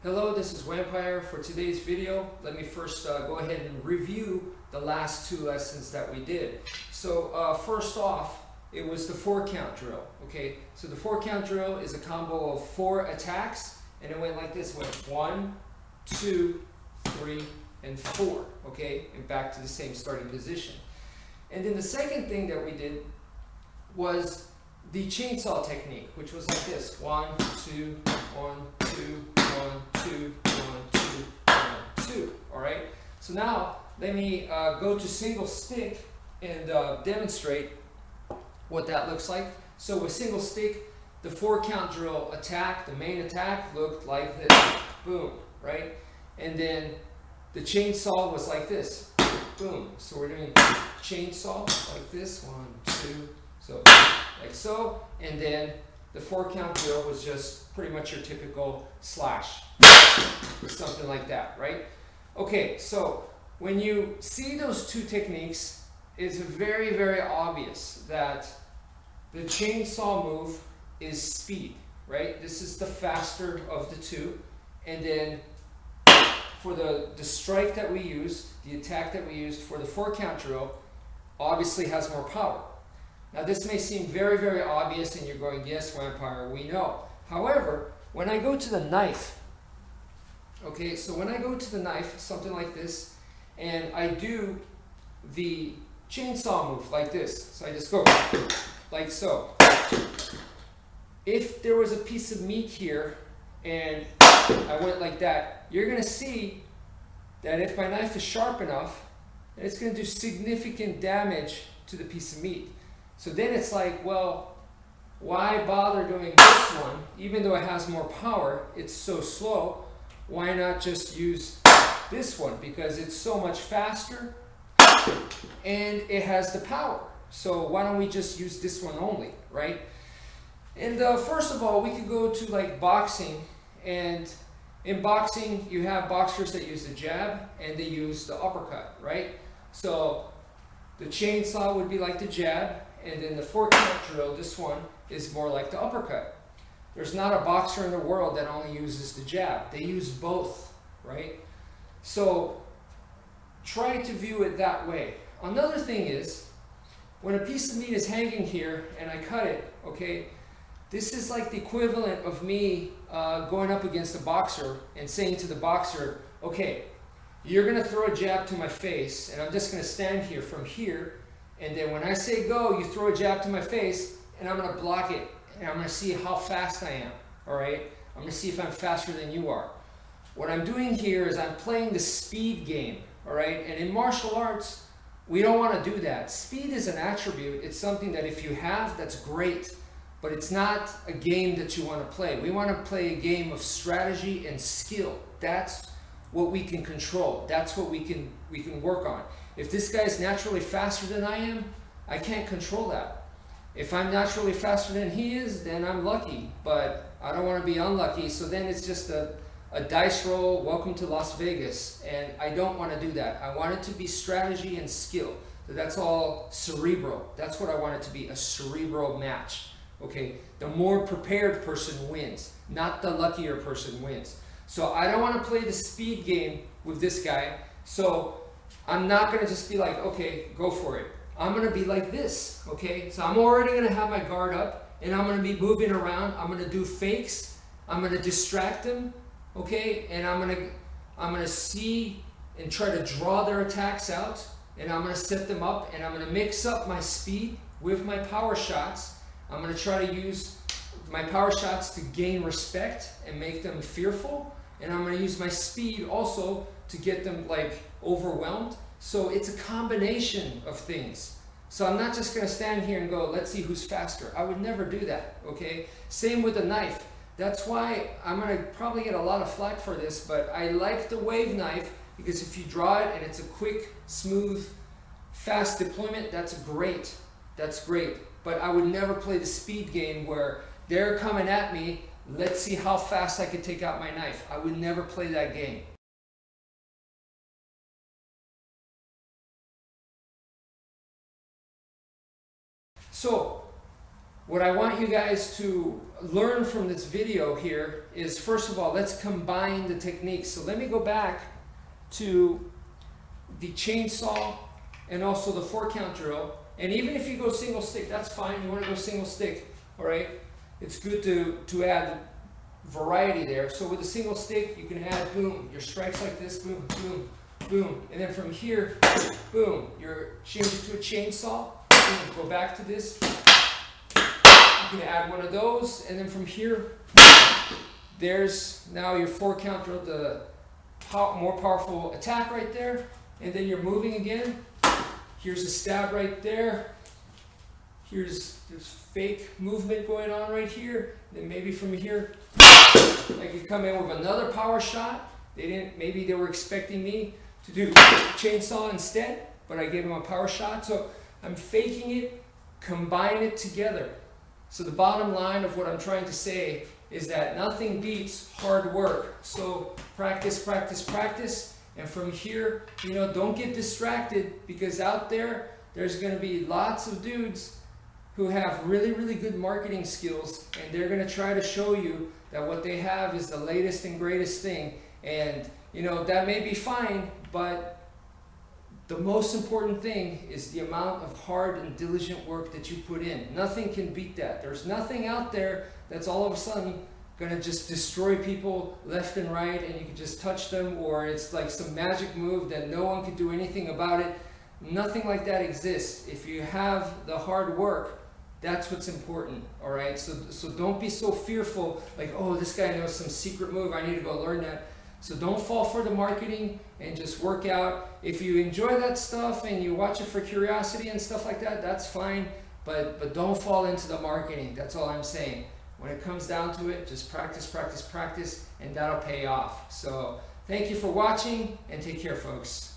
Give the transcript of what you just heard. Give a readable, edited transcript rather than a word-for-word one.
Hello, this is wmpyr. For today's video, let me first go ahead and review the last two lessons that we did. So first off, it was the 4-count drill. Okay, so the 4-count drill is a combo of 4 attacks, and it went like this: it went 1, 2, 3, and 4. Okay, and back to the same starting position. And then the second thing that we did was the chainsaw technique, which was like this: 1, 2, 1, 2, 1, 2, 1, 2, 1, 2. All right. So now let me go to single stick and demonstrate what that looks like. So with single stick, the 4-count drill attack, the main attack, looked like this. Boom. Right. And then the chainsaw was like this. Boom. So we're doing chainsaw like this. 1, 2. So like so, and then the 4-count drill was just pretty much your typical slash, or something like that, right? Okay, so when you see those two techniques, it's very, very obvious that the chainsaw move is speed, right? This is the faster of the two, and then for the strike that we used, the attack that we used for the 4-count drill, obviously has more power. Now this may seem very, very obvious, and you're going, yes, wmpyr, we know. However, when I go to the knife, okay, so when I go to the knife, something like this, and I do the chainsaw move like this, so I just go like so. If there was a piece of meat here, and I went like that, you're going to see that if my knife is sharp enough, it's going to do significant damage to the piece of meat. So then it's like, well, why bother doing this one? Even though it has more power, it's so slow. Why not just use this one? Because it's so much faster and it has the power. So why don't we just use this one only, right? And first of all, we could go to like boxing. And in boxing, you have boxers that use the jab and they use the uppercut, right? So the chainsaw would be like the jab. And then the 4-count drill, this one, is more like the uppercut. There's not a boxer in the world that only uses the jab. They use both, right? So try to view it that way. Another thing is, when a piece of meat is hanging here and I cut it, okay, this is like the equivalent of me going up against a boxer and saying to the boxer, okay, you're going to throw a jab to my face, and I'm just going to stand here from here. And then when I say go, you throw a jab to my face, and I'm going to block it, and I'm going to see how fast I am, all right? I'm going to see if I'm faster than you are. What I'm doing here is I'm playing the speed game, all right? And in martial arts, we don't want to do that. Speed is an attribute. It's something that if you have, that's great, but it's not a game that you want to play. We want to play a game of strategy and skill. That's what we can control. That's what we can work on. If this guy is naturally faster than I am, I can't control that. If I'm naturally faster than he is, then I'm lucky, but I don't want to be unlucky. So then it's just a dice roll, welcome to Las Vegas, and I don't want to do that. I want it to be strategy and skill. So that's all cerebral. That's what I want it to be, a cerebral match. Okay, the more prepared person wins, not the luckier person wins. So I don't want to play the speed game with this guy. So I'm not going to just be like, okay, go for it. I'm going to be like this, okay? So I'm already going to have my guard up, and I'm going to be moving around. I'm going to do fakes. I'm going to distract them, okay? And I'm going to see and try to draw their attacks out, and I'm going to set them up, and I'm going to mix up my speed with my power shots. I'm going to try to use my power shots to gain respect and make them fearful, and I'm going to use my speed also to get them like overwhelmed. So it's a combination of things. So I'm not just going to stand here and go, let's see who's faster. I would never do that, okay? Same with a knife. That's why I'm going to probably get a lot of flack for this, but I like the wave knife because if you draw it and it's a quick, smooth, fast deployment, that's great. That's great. But I would never play the speed game where they're coming at me, let's see how fast I can take out my knife. I would never play that game. So what I want you guys to learn from this video here is, first of all, let's combine the techniques. So let me go back to the chainsaw and also the 4-count drill. And even if you go single stick, that's fine. You want to go single stick, all right? It's good to add variety there. So with a single stick, you can add, boom, your strikes like this, boom, boom, boom. And then from here, boom, you're changing to a chainsaw. Boom, go back to this. You can add one of those. And then from here, there's now your 4-count drill, the more powerful attack right there. And then you're moving again. Here's a stab right there. There's fake movement going on right here. Then maybe from here, I could come in with another power shot. Maybe they were expecting me to do chainsaw instead, but I gave them a power shot. So I'm faking it, combine it together. So the bottom line of what I'm trying to say is that nothing beats hard work. So practice, practice, practice. And from here, don't get distracted, because out there, there's going to be lots of dudes who have really, really good marketing skills, and they're going to try to show you that what they have is the latest and greatest thing. And, that may be fine, but the most important thing is the amount of hard and diligent work that you put in. Nothing can beat that. There's nothing out there that's all of a sudden going to just destroy people left and right, and you can just touch them, or it's like some magic move that no one can do anything about it. Nothing like that exists. If you have the hard work, that's what's important, all right? So don't be so fearful, like, oh, this guy knows some secret move, I need to go learn that. So don't fall for the marketing, and just work out. If you enjoy that stuff and you watch it for curiosity and stuff like that, that's fine, but don't fall into the marketing. That's all I'm saying. When it comes down to it, just practice, practice, practice, and that'll pay off. So thank you for watching, and take care, folks.